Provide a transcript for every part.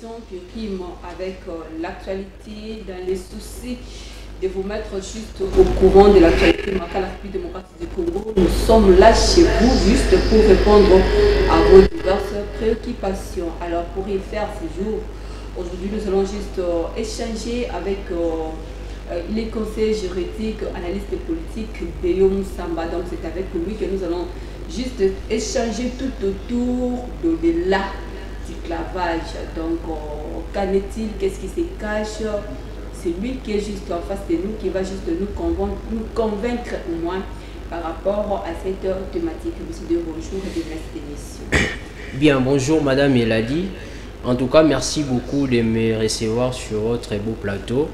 émission qui rime avec l'actualité dans les soucis de vous mettre juste au courant de l'actualité marquant la République démocratique du Congo. Nous sommes là chez vous juste pour répondre à vos diverses préoccupations. Alors pour y faire ce jour, aujourd'hui nous allons juste échanger avec les conseillers juridiques, analystes politiques Béom Samba. Donc c'est avec lui que nous allons juste échanger tout autour de l'art du clavage. Donc qu'en est-il, qu'est-ce qui se cache? C'est lui qui est juste en face de nous, qui va juste nous convaincre au moins par rapport à cette thématique. Monsieur de bonjour et de cette émission. Bien, bonjour Madame Eladi. En tout cas, merci beaucoup de me recevoir sur votre beau plateau.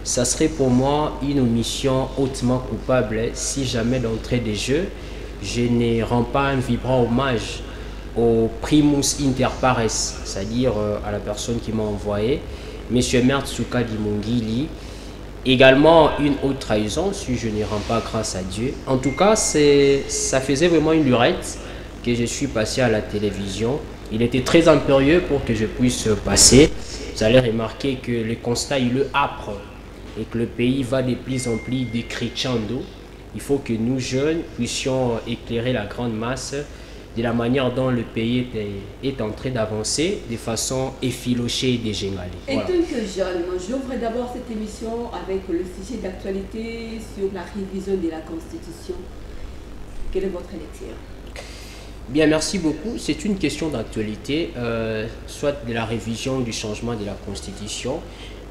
Ça serait pour moi une omission hautement coupable si jamais d'entrée des jeux, je ne rends pas un vibrant hommage au primus inter pares, c'est-à-dire à la personne qui m'a envoyé, M. Mertsuka Dimongili. Également une haute trahison si je ne rends pas grâce à Dieu. En tout cas, ça faisait vraiment une lurette que je suis passé à la télévision. Il était très impérieux pour que je puisse passer. Vous allez remarquer que le constat il est âpre et que le pays va de plus en plus décrescendo. Il faut que nous jeunes puissions éclairer la grande masse de la manière dont le pays est en train d'avancer de façon effilochée et dégénérée. Et tant que jeune, j'ouvre d'abord cette émission avec le sujet d'actualité sur la révision de la Constitution. Quelle est votre lecture? Bien, merci beaucoup. C'est une question d'actualité, soit de la révision du changement de la Constitution,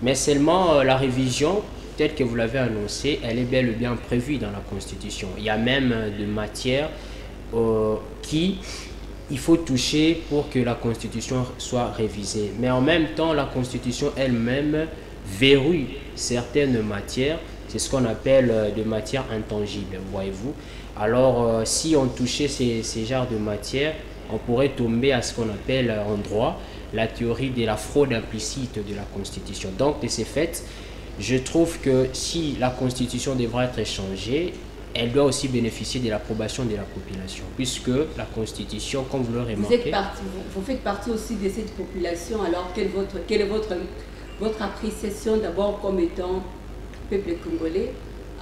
mais seulement la révision, telle que vous l'avez annoncé, elle est bel et bien prévue dans la Constitution. Il y a même de matières il faut toucher pour que la Constitution soit révisée. Mais en même temps, la Constitution elle-même verrouille certaines matières. C'est ce qu'on appelle de matières intangibles, voyez-vous. Alors, si on touchait ces genres de matières, on pourrait tomber à ce qu'on appelle en droit la théorie de la fraude implicite de la Constitution. Donc, de ce fait, je trouve que si la Constitution devra être changée, elle doit aussi bénéficier de l'approbation de la population, puisque la Constitution, comme vous le remarquez... Vous faites partie aussi de cette population, alors quelle est votre appréciation d'abord comme étant peuple congolais,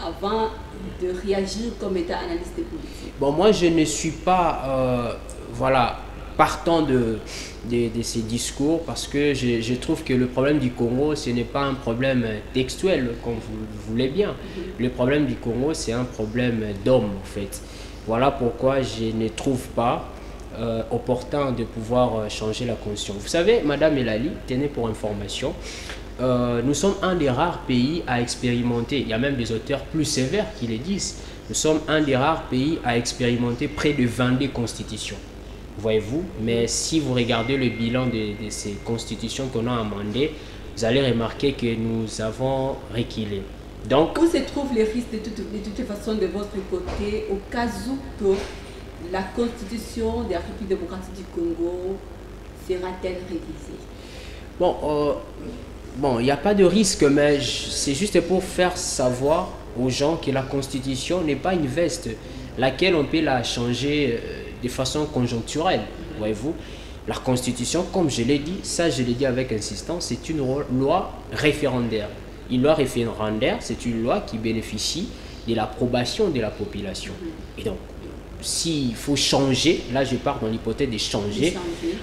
avant de réagir comme étant analyste politique? Bon, moi je ne suis pas partant de ces discours, parce que je trouve que le problème du Congo, ce n'est pas un problème textuel, comme vous le voulez bien. Le problème du Congo, c'est un problème d'homme, en fait. Voilà pourquoi je ne trouve pas opportun de pouvoir changer la Constitution. Vous savez, Madame Elali, tenez pour information, nous sommes un des rares pays à expérimenter, il y a même des auteurs plus sévères qui le disent, nous sommes un des rares pays à expérimenter près de 22 constitutions. Voyez-vous, mais si vous regardez le bilan de ces constitutions qu'on a amendées, vous allez remarquer que nous avons reculé. Donc, où se trouvent les risques de toute façon de votre côté au cas où que la constitution de la République démocratique du Congo sera-t-elle révisée? Bon, il n'y a pas de risque, mais c'est juste pour faire savoir aux gens que la constitution n'est pas une veste, laquelle on peut la changer de façon conjoncturelle, voyez-vous. La Constitution, comme je l'ai dit, ça je l'ai dit avec insistance, c'est une loi référendaire. Une loi référendaire, c'est une loi qui bénéficie de l'approbation de la population. Et donc, s'il faut changer, là je pars dans l'hypothèse de changer,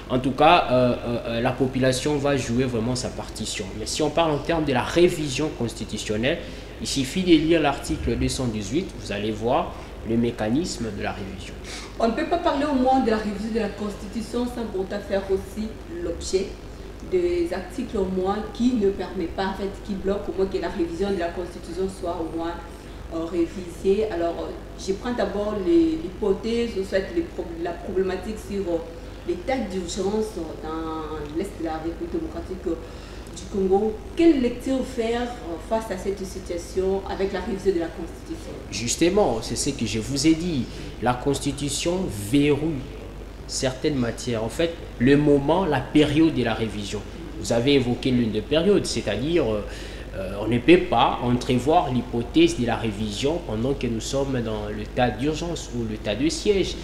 en tout cas, la population va jouer vraiment sa partition. Mais si on parle en termes de la révision constitutionnelle, il suffit de lire l'article 218, vous allez voir le mécanisme de la révision. On ne peut pas parler au moins de la révision de la Constitution sans pourtant faire aussi l'objet des articles au moins qui ne permettent pas, en fait, qui bloquent au moins que la révision de la Constitution soit au moins révisée. Alors, je prends d'abord l'hypothèse, ou soit la problématique sur l'état d'urgence dans l'Est de la République démocratique du Congo. Quelle lecture faire face à cette situation avec la révision de la Constitution? Justement, c'est ce que je vous ai dit. La Constitution verrouille certaines matières. En fait, le moment, la période de la révision. Vous avez évoqué l'une des périodes, c'est-à-dire on ne peut pas entrevoir l'hypothèse de la révision pendant que nous sommes dans l'état d'urgence ou l'état de siège.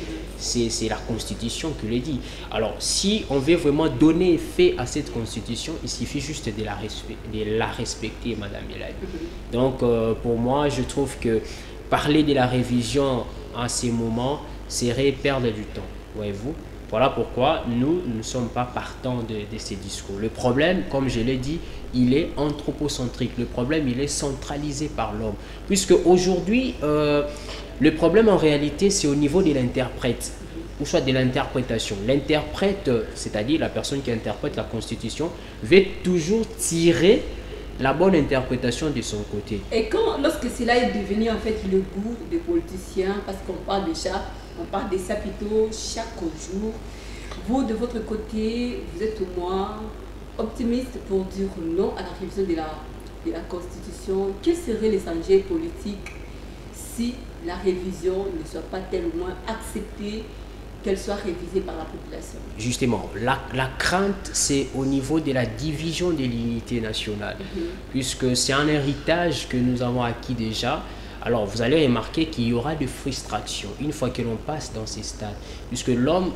c'est la Constitution qui le dit. Alors, si on veut vraiment donner effet à cette Constitution, il suffit juste de la respecter, Madame Elali. Donc, pour moi, je trouve que parler de la révision à ces moments serait perdre du temps, voyez-vous. Voilà pourquoi nous ne sommes pas partants de ces discours. Le problème, comme je l'ai dit, il est anthropocentrique. Le problème, il est centralisé par l'homme. Puisque aujourd'hui, le problème en réalité, c'est au niveau de l'interprète, ou soit de l'interprétation. L'interprète, c'est-à-dire la personne qui interprète la Constitution, veut toujours tirer la bonne interprétation de son côté. Et lorsque cela est devenu en fait le goût des politiciens, parce qu'on parle déjà, on parle de ça plutôt chaque jour, vous de votre côté, vous êtes au moins optimiste pour dire non à la révision de la Constitution. Quels seraient les enjeux politiques si la révision ne soit pas tellement acceptée, qu'elle soit révisée par la population? Justement, la crainte, c'est au niveau de la division de l'unité nationale, puisque c'est un héritage que nous avons acquis déjà. Alors, vous allez remarquer qu'il y aura des frustrations une fois que l'on passe dans ces stades, puisque l'homme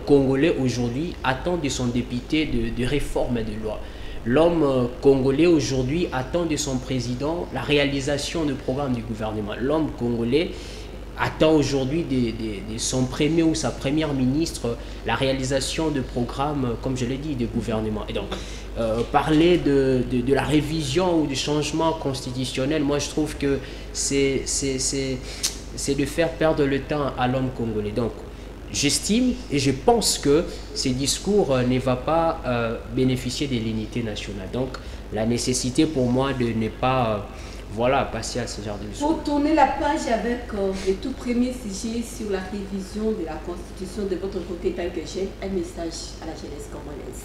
congolais aujourd'hui attend de son député de réforme de loi. L'homme congolais aujourd'hui attend de son président la réalisation de programmes du gouvernement. L'homme congolais attend aujourd'hui de son premier ou sa première ministre la réalisation de programmes, comme je l'ai dit, de gouvernement. Et donc, parler de la révision ou du changement constitutionnel, moi je trouve que c'est de faire perdre le temps à l'homme congolais. Donc, j'estime et je pense que ces discours ne vont pas bénéficier de l'unité nationale. Donc, la nécessité pour moi de ne pas... voilà, passer à ce genre de discours. Pour tourner la page avec le tout premier sujet sur la révision de la Constitution de votre côté, tant que jeune, un message à la jeunesse congolaise.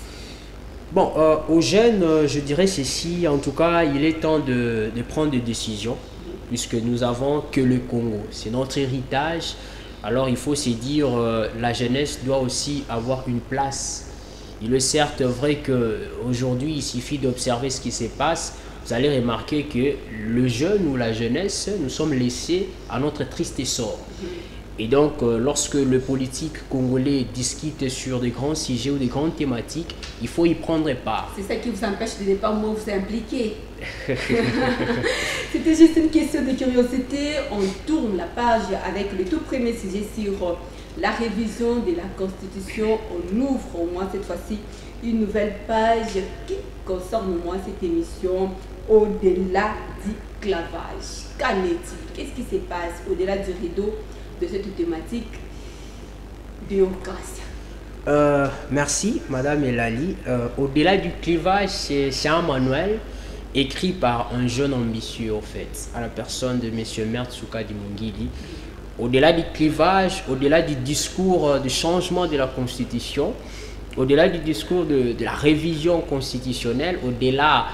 Bon, aux jeunes, je dirais ceci, en tout cas, il est temps de prendre des décisions, puisque nous n'avons que le Congo. C'est notre héritage, alors il faut se dire, la jeunesse doit aussi avoir une place. Il est certes vrai qu'aujourd'hui, il suffit d'observer ce qui se passe. Vous allez remarquer que le jeune ou la jeunesse, nous sommes laissés à notre triste sort. Et donc, lorsque le politique congolais discute sur des grands sujets ou des grandes thématiques, il faut y prendre part. C'est ça qui vous empêche de ne pas vous impliquer. C'était juste une question de curiosité. On tourne la page avec le tout premier sujet sur la révision de la Constitution. On ouvre au moins cette fois-ci une nouvelle page qui concerne au moins cette émission au-delà du clavage. Qu'en est-il? Qu'est-ce qui se passe au-delà du rideau de cette thématique démocratie? Merci, Madame Elali. Au-delà du clivage, c'est un manuel écrit par un jeune ambitieux, au fait, à la personne de M. Mertsuka Dimongili. Au-delà du clivage, au-delà du discours de changement de la Constitution, au-delà du discours de la révision constitutionnelle, au-delà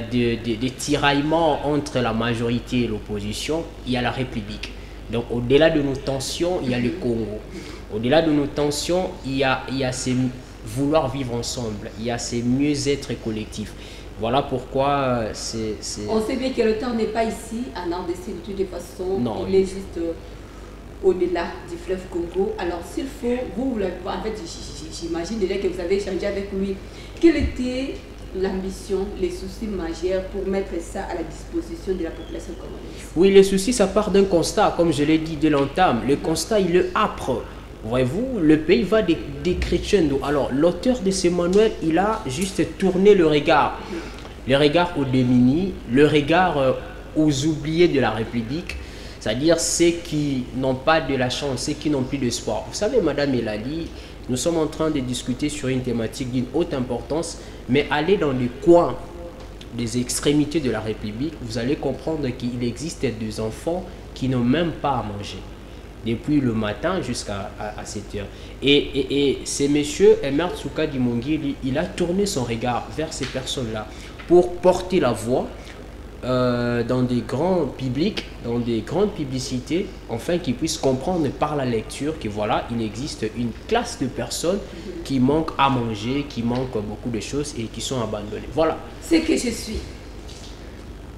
des tiraillements entre la majorité et l'opposition, il y a la République. Donc au-delà de nos tensions, il y a le Congo. Au-delà de nos tensions, il y a ces vouloir vivre ensemble, il y a ces mieux-être collectifs. Voilà pourquoi c'est... On sait bien que le temps n'est pas ici, à RDC de toutes les façons. Non, il est juste au-delà du fleuve Congo. Alors s'il faut, vous en fait, j'imagine déjà que vous avez échangé avec lui. Quelle était l'ambition, les soucis majeurs pour mettre ça à la disposition de la population congolaise? Oui, les soucis, ça part d'un constat, comme je l'ai dit dès l'entame. Le constat, il est âpre. Voyez-vous, le pays va décrescendo. Alors, l'auteur de ce manuel, il a juste tourné le regard aux démunis, le regard aux oubliés de la République, c'est-à-dire ceux qui n'ont pas de la chance, ceux qui n'ont plus d'espoir. Vous savez, Madame Elali, nous sommes en train de discuter sur une thématique d'une haute importance, mais allez dans les coins des extrémités de la République, vous allez comprendre qu'il existe des enfants qui n'ont même pas à manger, depuis le matin jusqu'à 7 heures. Et c'est monsieur Mertsuka Dimongili, il a tourné son regard vers ces personnes-là pour porter la voix dans des grands publics, dans des grandes publicités, afin qu'ils puissent comprendre par la lecture que voilà, il existe une classe de personnes qui manquent à manger, qui manquent beaucoup de choses et qui sont abandonnées. Voilà. C'est que je suis.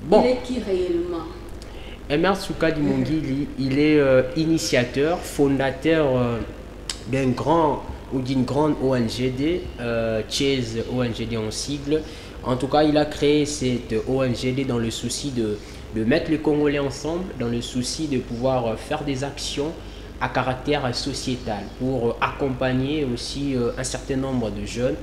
Bon. Il est qui réellement? Emerse Soukadi Mongili, il est initiateur, fondateur d'un grand ou d'une grande ONGD, Chase ONGD en sigle. En tout cas, il a créé cette ONGD dans le souci de mettre les Congolais ensemble, dans le souci de pouvoir faire des actions à caractère sociétal pour accompagner aussi un certain nombre de jeunes,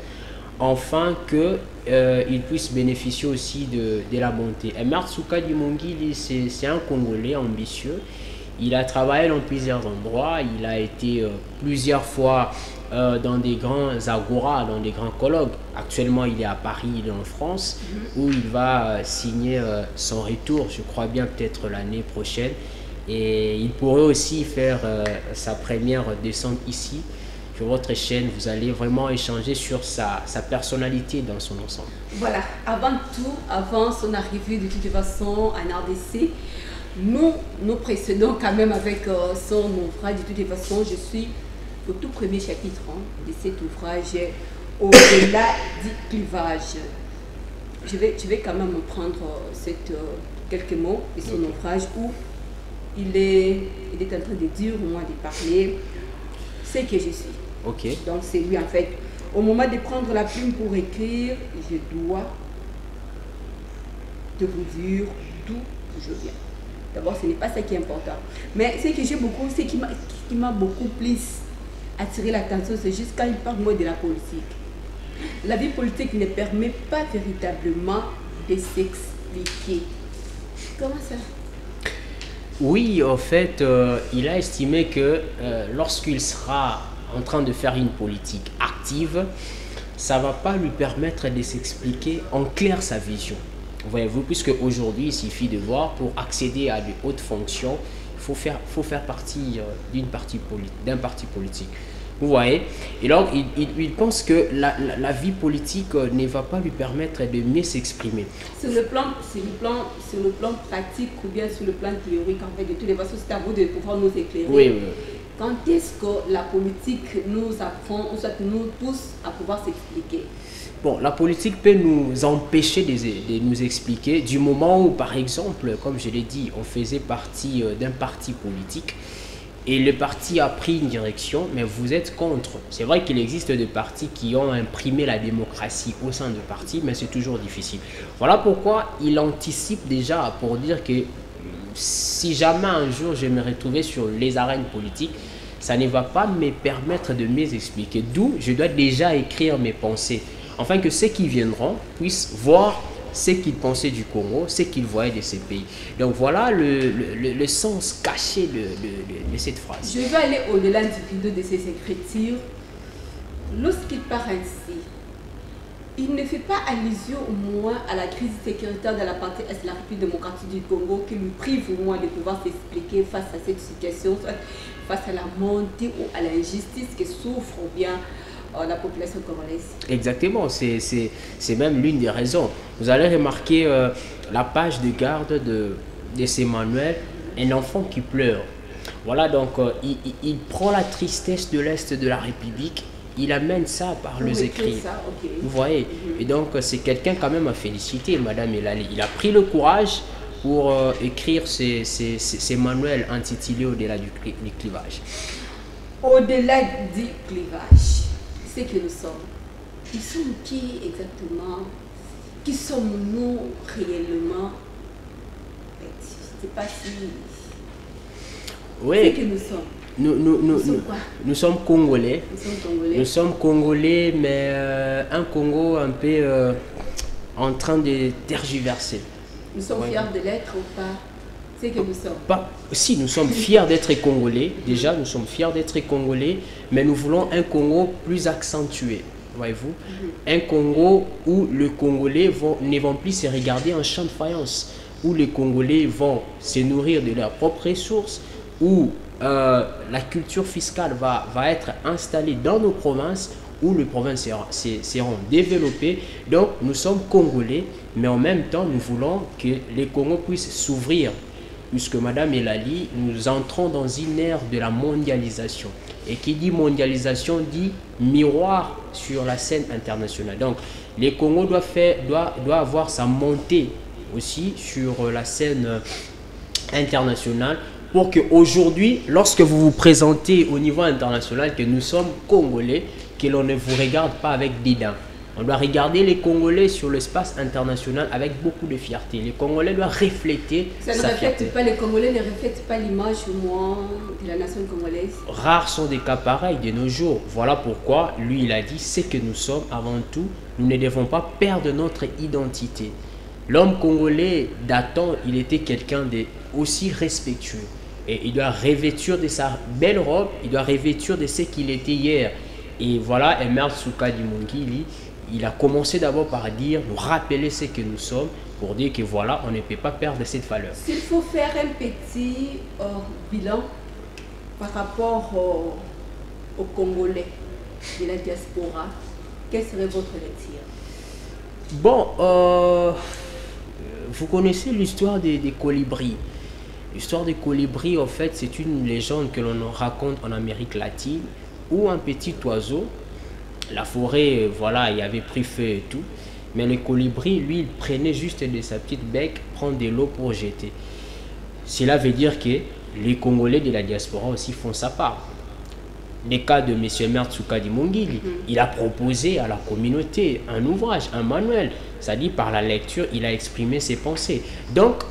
afin qu'ils puissent bénéficier aussi de la montée. Emerse Soukadi Mongili, c'est un Congolais ambitieux. Il a travaillé dans plusieurs endroits, il a été plusieurs fois dans des grands agoras, dans des grands colloques. Actuellement, il est à Paris, il est en France, où il va signer son retour, je crois bien peut-être l'année prochaine. Et il pourrait aussi faire sa première descente ici, sur votre chaîne. Vous allez vraiment échanger sur sa personnalité dans son ensemble. Voilà, avant tout, avant son arrivée de toute façon en RDC, nous précédons quand même avec son ouvrage. De toute façon, je suis au tout premier chapitre de cet ouvrage, Au-delà du clivage. Je vais quand même prendre quelques mots de son ouvrage où il est en train de dire, au moins de parler, ce que je suis. Ok. Donc c'est lui en fait. Au moment de prendre la plume pour écrire, je dois de vous dire d'où je viens. D'abord, ce n'est pas ça qui est important. Mais ce que j'ai beaucoup, ce qui m'a beaucoup plus attiré l'attention, c'est juste quand il parle moi de la politique. La vie politique ne permet pas véritablement de s'expliquer. Comment ça? Oui, en fait, il a estimé que lorsqu'il sera en train de faire une politique active, ça ne va pas lui permettre de s'expliquer en clair sa vision. Voyez-vous, puisque aujourd'hui, il suffit de voir, pour accéder à de hautes fonctions, il faut faire partie d'un parti politique. Vous voyez? Et donc, il pense que la vie politique ne va pas lui permettre de mieux s'exprimer. Sur le plan pratique ou bien sur le plan théorique, en fait, de toutes les façons, c'est à vous de pouvoir nous éclairer. Oui, oui. Quand est-ce que la politique nous apprend, ou soit nous pousse à pouvoir s'expliquer? Bon, la politique peut nous empêcher de nous expliquer du moment où, par exemple, comme je l'ai dit, on faisait partie d'un parti politique et le parti a pris une direction, mais vous êtes contre. C'est vrai qu'il existe des partis qui ont imprimé la démocratie au sein de partis, mais c'est toujours difficile. Voilà pourquoi il anticipe déjà pour dire que si jamais un jour je me retrouvais sur les arènes politiques, ça ne va pas me permettre de mieux expliquer. D'où je dois déjà écrire mes pensées, afin que ceux qui viendront puissent voir ce qu'ils pensaient du Congo, ce qu'ils voyaient de ces pays. Donc voilà le sens caché de cette phrase. Je vais aller au-delà du vidéo de ses écritures. Lorsqu'il part ainsi, il ne fait pas allusion au moins à la crise sécuritaire de la partie est de la République démocratique du Congo qui lui prive au moins de pouvoir s'expliquer face à cette situation, soit face à la montée ou à l'injustice que souffre ou bien la population congolaise. Exactement, c'est même l'une des raisons. Vous allez remarquer la page de garde de ces manuels, un enfant qui pleure. Voilà, donc il prend la tristesse de l'Est de la République, il amène ça par les écrits. Okay. Vous voyez, et donc c'est quelqu'un quand même à féliciter, Madame Elali. Il a pris le courage pour écrire ces manuels intitulés Au-delà du clivage. Au-delà du clivage. C'est que nous sommes. Nous sommes qui exactement? Qui sommes-nous réellement? Je ne sais pas si... Oui. C'est que nous sommes. Nous sommes quoi? Nous sommes Congolais. Nous sommes Congolais. Nous sommes Congolais, mais un Congo un peu en train de tergiverser. Nous sommes fiers de l'être ou pas? C'est que nous sommes. Pas, si, nous sommes fiers d'être Congolais. Déjà, nous sommes fiers d'être Congolais, mais nous voulons un Congo plus accentué. Voyez-vous, un Congo où les Congolais ne vont plus se regarder en champ de faïence, où les Congolais vont se nourrir de leurs propres ressources, où la culture fiscale va être installée dans nos provinces, où les provinces seront développées. Donc, nous sommes Congolais, mais en même temps, nous voulons que les Congos puissent s'ouvrir, puisque Madame Elali, nous entrons dans une ère de la mondialisation. Et qui dit mondialisation dit miroir sur la scène internationale. Donc, les Congos doivent avoir sa montée aussi sur la scène international pour qu'aujourd'hui, lorsque vous vous présentez au niveau international, que nous sommes Congolais, que l'on ne vous regarde pas avec dédain. On doit regarder les Congolais sur l'espace international avec beaucoup de fierté. Les Congolais doivent refléter ça ne sa reflète fierté. pas, les Congolais ne reflètent pas l'image au moins de la nation congolaise. Rares sont des cas pareils de nos jours. Voilà pourquoi lui il a dit c'est que nous sommes avant tout, nous ne devons pas perdre notre identité. L'homme congolais datant, il était quelqu'un de aussi respectueux. Et il doit revêtir de sa belle robe, il doit revêtir de ce qu'il était hier. Et voilà, Emerl Tsukadi Mungili, il a commencé d'abord par dire, nous rappeler ce que nous sommes, pour dire que voilà, on ne peut pas perdre cette valeur. S'il faut faire un petit bilan par rapport aux Congolais de la diaspora, quelle serait votre lecture? Bon, vous connaissez l'histoire des colibris. L'histoire des colibris, en fait, c'est une légende que l'on raconte en Amérique latine, où un petit oiseau, la forêt, voilà, il avait pris feu et tout, mais le colibri, lui, il prenait juste de sa petite bec, prendre de l'eau pour jeter. Cela veut dire que les Congolais de la diaspora aussi font sa part. Le cas de M. Emerl Tsukadi Mungili, il a proposé à la communauté un ouvrage, un manuel. C'est-à-dire par la lecture, il a exprimé ses pensées. Donc,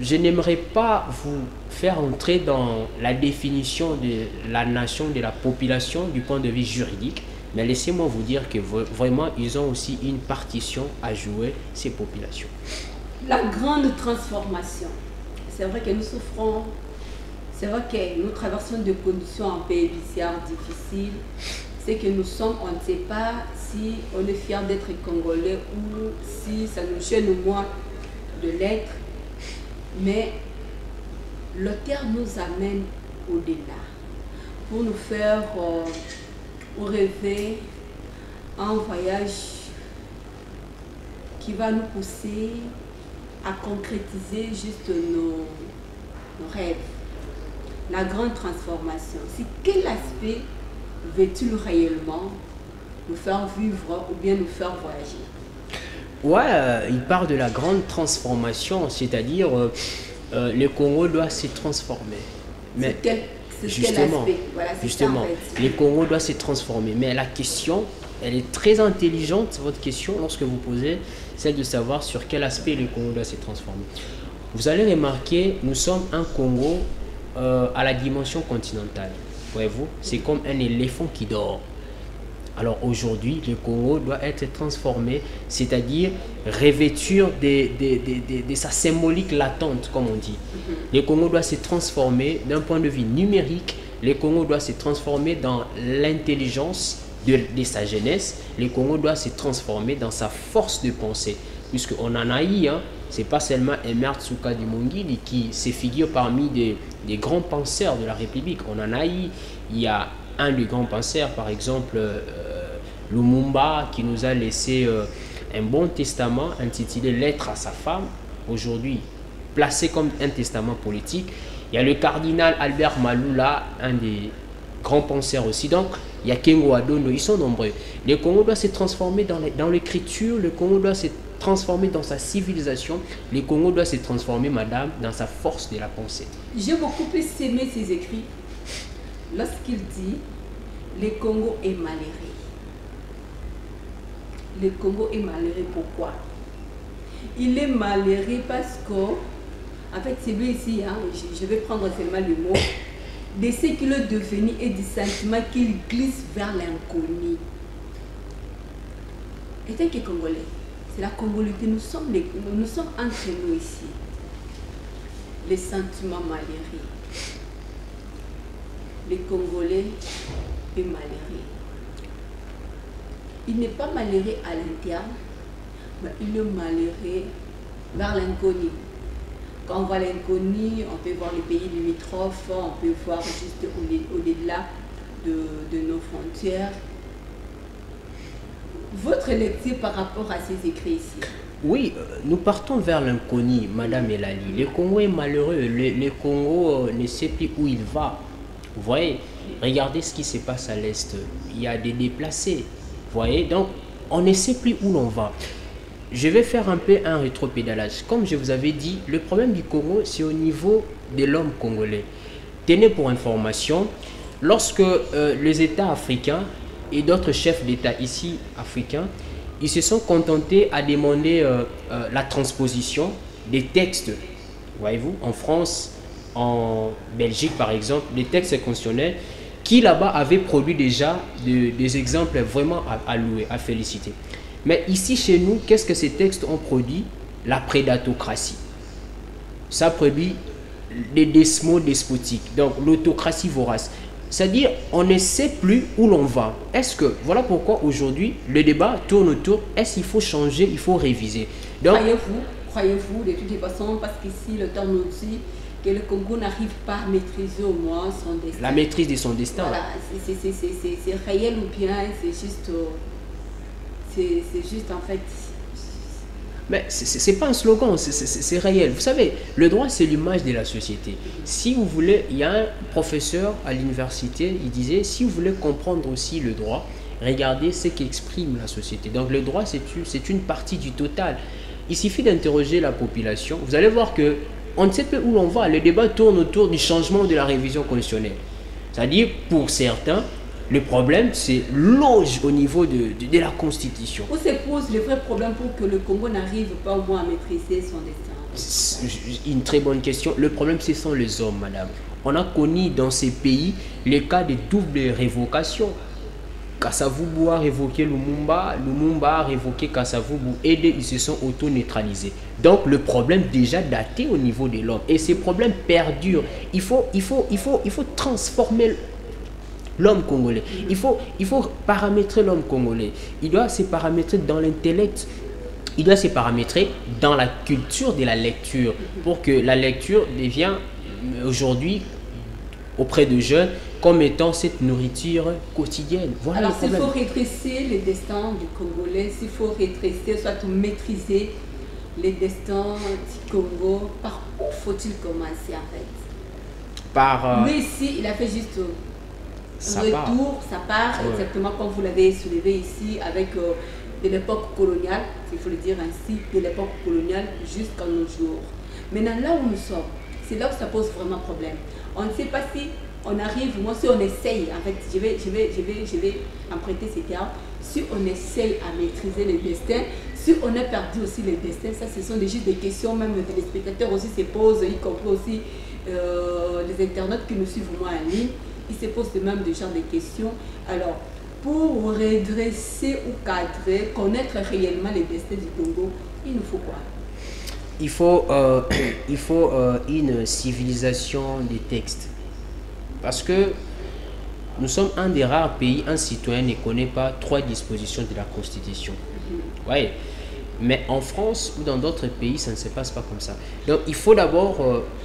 je n'aimerais pas vous faire entrer dans la définition de la nation, de la population du point de vue juridique, mais laissez-moi vous dire que vraiment, ils ont aussi une partition à jouer, ces populations. La grande transformation. C'est vrai que nous souffrons, c'est vrai que nous traversons des conditions un peu bizarres, difficiles. C'est que nous sommes, on ne sait pas si on est fier d'être Congolais ou si ça nous gêne au moins de l'être. Mais l'auteur nous amène au-delà pour nous faire rêver un voyage qui va nous pousser à concrétiser juste nos rêves. La grande transformation. C'est quel aspect veux-tu réellement nous faire vivre ou bien nous faire voyager? Ouais, il parle de la grande transformation, c'est-à-dire le Congo doit se transformer. Mais justement, voilà, justement ça, en fait. le Congo doit se transformer. Mais la question, elle est très intelligente, votre question, lorsque vous posez, celle de savoir sur quel aspect le Congo doit se transformer. Vous allez remarquer, nous sommes un Congo à la dimension continentale. Voyez-vous, c'est comme un éléphant qui dort. Alors aujourd'hui, le Congo doit être transformé, c'est-à-dire revêtir de sa symbolique latente, comme on dit. Le Congo doit se transformer d'un point de vue numérique, le Congo doit se transformer dans l'intelligence de sa jeunesse, le Congo doit se transformer dans sa force de pensée. Puisqu'on en a eu, hein, ce n'est pas seulement Emerl Tsukadi Mungili qui se figure parmi des grands penseurs de la République. On en a eu, il y a un des grands penseurs, par exemple Lumumba, qui nous a laissé un bon testament intitulé Lettre à sa femme, aujourd'hui placé comme un testament politique. Il y a le cardinal Albert Maloula, un des grands penseurs aussi. Donc, il y a Kengo Adondo, ils sont nombreux. Le Congo doit se transformer dans l'écriture, le Congo doit se transformer dans sa civilisation, le Congo doit se transformer, madame, dans sa force de la pensée. J'ai beaucoup plus aimé ses écrits lorsqu'il dit le Congo est malheureux. Le Congo est malheureux, pourquoi? Il est malheureux parce que, en fait, c'est lui ici, hein, je vais prendre seulement le mot, de ce qu'il est devenu et du sentiment qu'il glisse vers l'inconnu. Étant que Congolais, c'est la Congolité, nous sommes entre nous ici. Les sentiments malheureux. Le Congolais est malheureux. Il n'est pas malheureux à l'interne, mais il est malheureux vers l'inconnu. Quand on voit l'inconnu, on peut voir les pays limitrophes, on peut voir juste au-delà de nos frontières. Votre lecture par rapport à ces écrits ici? Oui, nous partons vers l'inconnu, Madame Elali. Le Congo est malheureux, le Congo ne sait plus où il va. Vous voyez, regardez ce qui se passe à l'Est. Il y a des déplacés. Vous voyez, donc on ne sait plus où l'on va. je vais faire un peu un rétropédalage. Comme je vous avais dit, le problème du Congo, c'est au niveau de l'homme congolais. Tenez pour information, lorsque les États africains et d'autres chefs d'État ici africains, ils se sont contentés à demander la transposition des textes, voyez-vous, en France, en Belgique par exemple, des textes constitutionnels qui là-bas avaient produit déjà des exemples vraiment à louer, à féliciter. Mais ici chez nous, qu'est-ce que ces textes ont produit? La prédatocratie. Ça produit des despots despotiques, donc l'autocratie vorace. C'est-à-dire, on ne sait plus où l'on va. Est-ce que, voilà pourquoi aujourd'hui, le débat tourne autour, est-ce qu'il faut changer, il faut réviser. Donc, croyez-vous, de toutes les façons, parce qu'ici, le temps nous dit que le Congo n'arrive pas à maîtriser au moins son destin. La maîtrise de son destin. Voilà, c'est réel ou bien c'est juste en fait... Mais ce n'est pas un slogan, c'est réel. Vous savez, le droit, c'est l'image de la société. Si vous voulez, il y a un professeur à l'université, il disait, si vous voulez comprendre aussi le droit, regardez ce qu'exprime la société. Donc le droit, c'est une partie du total. Il suffit d'interroger la population. Vous allez voir que on ne sait plus où l'on va. Le débat tourne autour du changement de la révision constitutionnelle. C'est-à-dire, pour certains, le problème, c'est l'auge au niveau de la Constitution. Où se pose le vrai problème pour que le Congo n'arrive pas au moins à maîtriser son destin? Une très bonne question. Le problème, ce sont les hommes, madame. On a connu dans ces pays les cas de double révocation. Kasavubu a révoqué Lumumba, Lumumba a révoqué Kasavubu et ils se sont auto-neutralisés. Donc le problème déjà daté au niveau de l'homme. Et ces problèmes perdurent. Il faut transformer l'homme congolais. Il faut paramétrer l'homme congolais. Il doit se paramétrer dans l'intellect. Il doit se paramétrer dans la culture de la lecture pour que la lecture devienne aujourd'hui auprès de jeunes comme étant cette nourriture quotidienne. Voilà. Alors s'il faut redresser le destin du Congolais, s'il faut redresser, soit maîtriser les destins du Congo, par où faut-il commencer en fait? Mais ici, il a fait juste ça part ouais. Exactement comme vous l'avez soulevé ici, avec de l'époque coloniale, il faut le dire ainsi, de l'époque coloniale jusqu'à nos jours. Maintenant, là où nous sommes, c'est là où ça pose vraiment problème. On ne sait pas si on arrive, moi si on essaye, en fait, je vais emprunter ces termes, si on essaye à maîtriser le destin, si on a perdu aussi le destin, ça ce sont juste des questions, même les spectateurs aussi se posent, y compris aussi les internautes qui nous suivent moi en ligne, ils se posent même de genre de questions. Alors, pour redresser ou cadrer, connaître réellement les destins du Congo, il nous faut quoi? Il faut une civilisation des textes. Parce que nous sommes un des rares pays, un citoyen ne connaît pas 3 dispositions de la Constitution. Ouais. Mais en France ou dans d'autres pays, ça ne se passe pas comme ça. Donc il faut d'abord,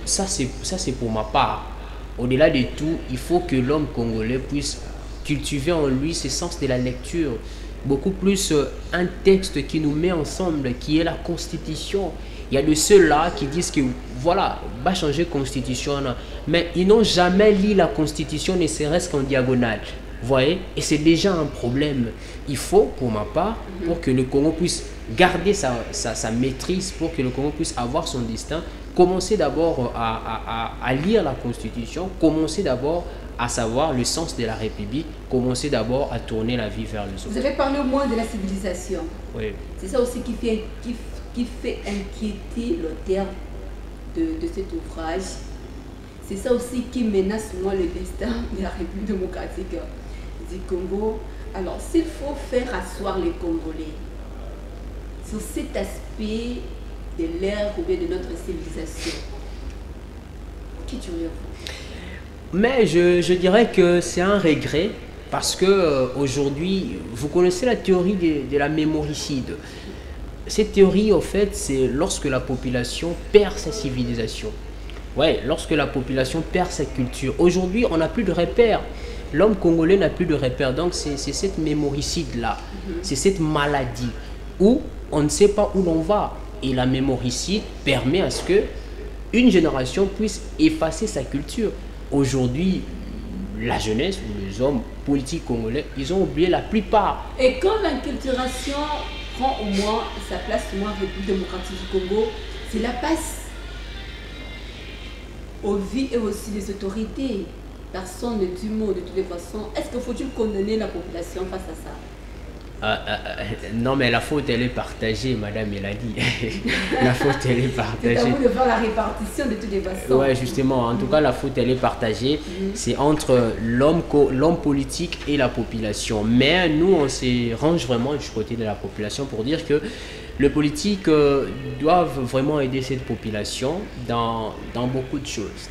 ça c'est pour ma part, au-delà de tout, il faut que l'homme congolais puisse cultiver en lui ce sens de la lecture. Beaucoup plus un texte qui nous met ensemble, qui est la Constitution. Il y a de ceux-là qui disent que voilà, va changer la Constitution, mais ils n'ont jamais lu la Constitution, ne serait-ce qu'en diagonale. Vous voyez? Et c'est déjà un problème. Il faut, pour ma part, pour que le Congo puisse garder sa maîtrise, pour que le Congo puisse avoir son destin, commencer d'abord à lire la Constitution, commencer d'abord à savoir le sens de la République, commencer d'abord à tourner la vie vers le haut. Vous avez parlé au moins de la civilisation. Oui. C'est ça aussi qui fait inquiéter l'auteur de cet ouvrage. C'est ça aussi qui menace moi le destin de la République démocratique du Congo. Alors s'il faut faire asseoir les Congolais sur cet aspect de l'ère ou bien de notre civilisation, qui diriez-vous? Mais je dirais que c'est un regret parce que aujourd'hui, vous connaissez la théorie de la mémoricide. Cette théorie, au fait, c'est lorsque la population perd sa civilisation. Ouais, lorsque la population perd sa culture. Aujourd'hui, on n'a plus de repères. L'homme congolais n'a plus de repères. Donc, c'est cette mémoricide-là. C'est cette maladie où on ne sait pas où l'on va. Et la mémoricide permet à ce que une génération puisse effacer sa culture. Aujourd'hui, la jeunesse ou les hommes politiques congolais, ils ont oublié la plupart. Et quand l'inculturation prend au moins sa place au moins en République démocratique du Congo, cela passe aux vies et aussi des autorités. Personne ne dit mot de toutes les façons. Est-ce qu'il faut-il condamner la population face à ça? Non, mais la faute, elle est partagée, madame, elle a dit. La faute, elle est partagée. C'est à vous de faire la répartition de toutes les façons. Ouais, justement. En tout cas, la faute, elle est partagée. C'est entre l'homme politique et la population. Mais nous, on se range vraiment du côté de la population pour dire que les politiques doivent vraiment aider cette population dans beaucoup de choses.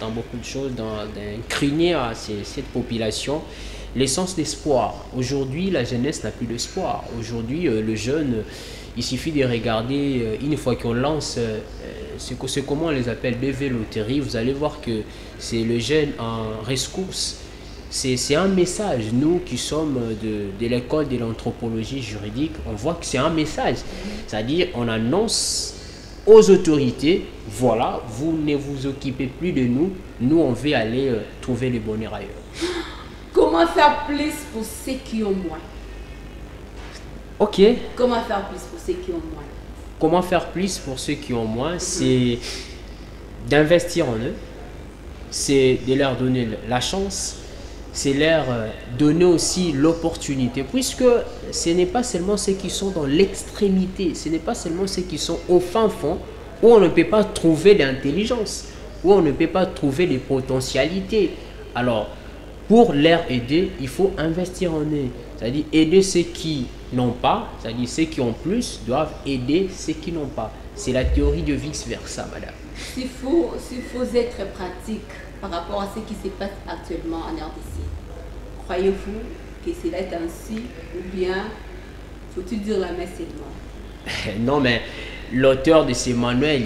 D'incliner à cette population l'essence d'espoir. Aujourd'hui, la jeunesse n'a plus d'espoir. Aujourd'hui, le jeune, il suffit de regarder, une fois qu'on lance, c'est comment on les appelle, BV Loterie, vous allez voir que c'est le jeune en rescousse. C'est un message. Nous qui sommes de l'école de l'anthropologie juridique, on voit que c'est un message. C'est-à-dire, on annonce aux autorités, voilà, vous ne vous occupez plus de nous, nous on va aller trouver le bonheur ailleurs. Comment faire plus pour ceux qui ont moins? Ok. Comment faire plus pour ceux qui ont moins? Comment faire plus pour ceux qui ont moins? C'est d'investir en eux, c'est de leur donner la chance, c'est leur donner aussi l'opportunité, puisque ce n'est pas seulement ceux qui sont dans l'extrémité, ce n'est pas seulement ceux qui sont au fin fond, où on ne peut pas trouver l'intelligence, où on ne peut pas trouver les potentialités. Alors, pour leur aider, il faut investir en eux. C'est-à-dire aider ceux qui n'ont pas, c'est-à-dire ceux qui ont plus doivent aider ceux qui n'ont pas. C'est la théorie de vice-versa, madame. S'il faut être pratique par rapport à ce qui se passe actuellement en RDC, croyez-vous que cela est ainsi ou bien faut-il dire la messe seulement? Non, mais l'auteur de ces manuels,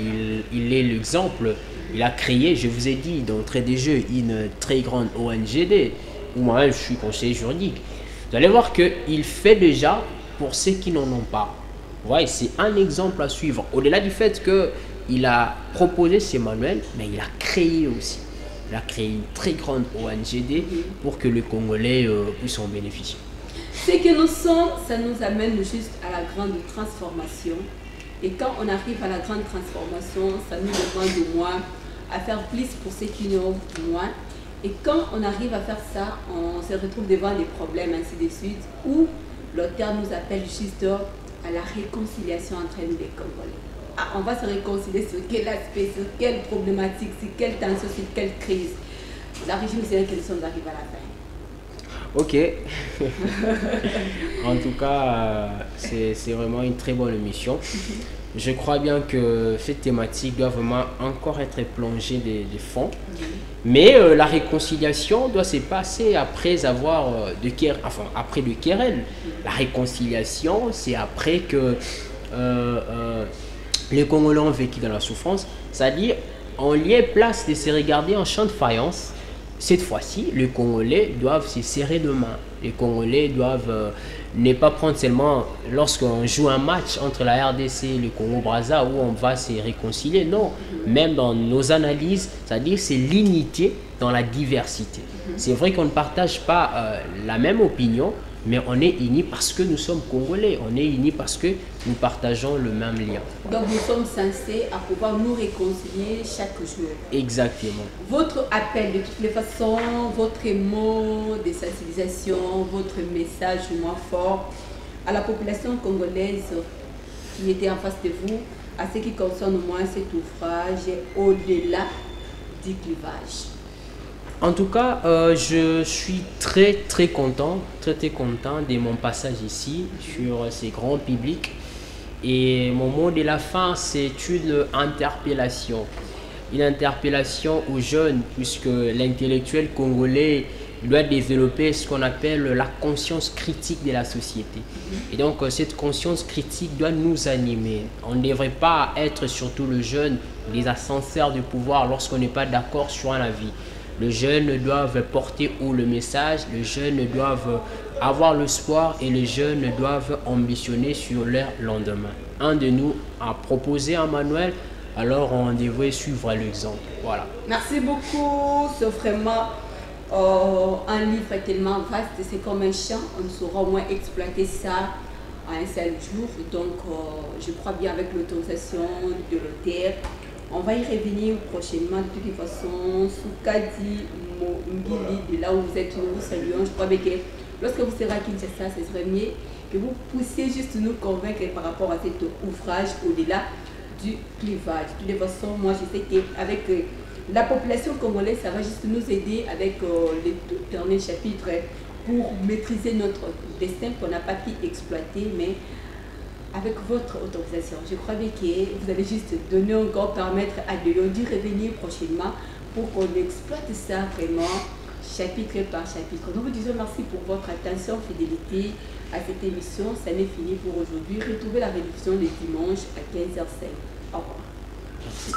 il est l'exemple. Il a créé, je vous ai dit, d'entrée des jeux, une très grande ONGD, où moi-même je suis conseiller juridique. Vous allez voir qu'il fait déjà pour ceux qui n'en ont pas. Ouais, c'est un exemple à suivre. Au-delà du fait qu'il a proposé ces manuels, mais il a créé aussi. Il a créé une très grande ONGD pour que les Congolais puissent en bénéficier. Ce que nous sommes, ça nous amène juste à la grande transformation. Et quand on arrive à la grande transformation, ça nous demande au moins à faire plus pour ceux qui n'ont moins. Et quand on arrive à faire ça, on se retrouve devant des problèmes, ainsi de suite, où l'auteur nous appelle juste à la réconciliation entre nous les Congolais. Ah, on va se réconcilier sur quel aspect, sur quelle problématique, sur quelle tension, sur quelle crise. La régime c'est que nous sommes arrivés à la fin. Ok. En tout cas, c'est vraiment une très bonne émission. Je crois bien que cette thématique doit vraiment encore être plongée de fond. Mais la réconciliation doit se passer après avoir après le querelle. La réconciliation, c'est après que les Congolais ont vécu dans la souffrance. C'est-à-dire, en lieu et place de se regarder en champ de faïence, cette fois-ci, les Congolais doivent se serrer de main. Les Congolais doivent ne pas prendre seulement lorsqu'on joue un match entre la RDC et le Congo-Brazza où on va se réconcilier. Non, même dans nos analyses, c'est-à-dire c'est l'unité dans la diversité. C'est vrai qu'on ne partage pas la même opinion, mais on est unis parce que nous sommes Congolais. On est unis parce que nous partageons le même lien. Donc nous sommes censés à pouvoir nous réconcilier chaque jour. Exactement. Votre appel de toutes les façons, votre mot de sensibilisation, votre message moins fort à la population congolaise qui était en face de vous, à ce qui concerne au moins cet ouvrage au-delà du clivage. En tout cas, je suis très content de mon passage ici sur ces grands publics. Et mon mot de la fin, c'est une interpellation. Une interpellation aux jeunes, puisque l'intellectuel congolais doit développer ce qu'on appelle la conscience critique de la société. Et donc, cette conscience critique doit nous animer. On ne devrait pas être, surtout le jeune, les ascenseurs du pouvoir lorsqu'on n'est pas d'accord sur un avis. Les jeunes doivent porter haut le message, les jeunes doivent avoir l'espoir et les jeunes doivent ambitionner sur leur lendemain. Un de nous a proposé un manuel, alors on devrait suivre l'exemple. Voilà. Merci beaucoup, c'est vraiment un livre tellement vaste, c'est comme un champ, on saura au moins exploiter ça à un seul jour. Donc, je crois bien avec l'autorisation de l'hôtel, on va y revenir prochainement. De toute façon, Soukadi Mbili, de là où vous êtes, nous vous saluons. Je crois bien que lorsque vous serez à Kinshasa, ce serait mieux que vous puissiez juste nous convaincre par rapport à cet ouvrage au-delà du clivage. De toute façon, moi je sais qu'avec la population congolaise, ça va juste nous aider avec les derniers chapitres pour maîtriser notre destin qu'on n'a pas pu exploiter, mais avec votre autorisation. Je crois bien que vous allez juste donner encore, permettre à Léon d'y revenir prochainement pour qu'on exploite ça vraiment chapitre par chapitre. Nous vous disons merci pour votre attention, fidélité à cette émission. Ça n'est fini pour aujourd'hui. Retrouvez la réduction les dimanches à 15h05. Au revoir. Merci.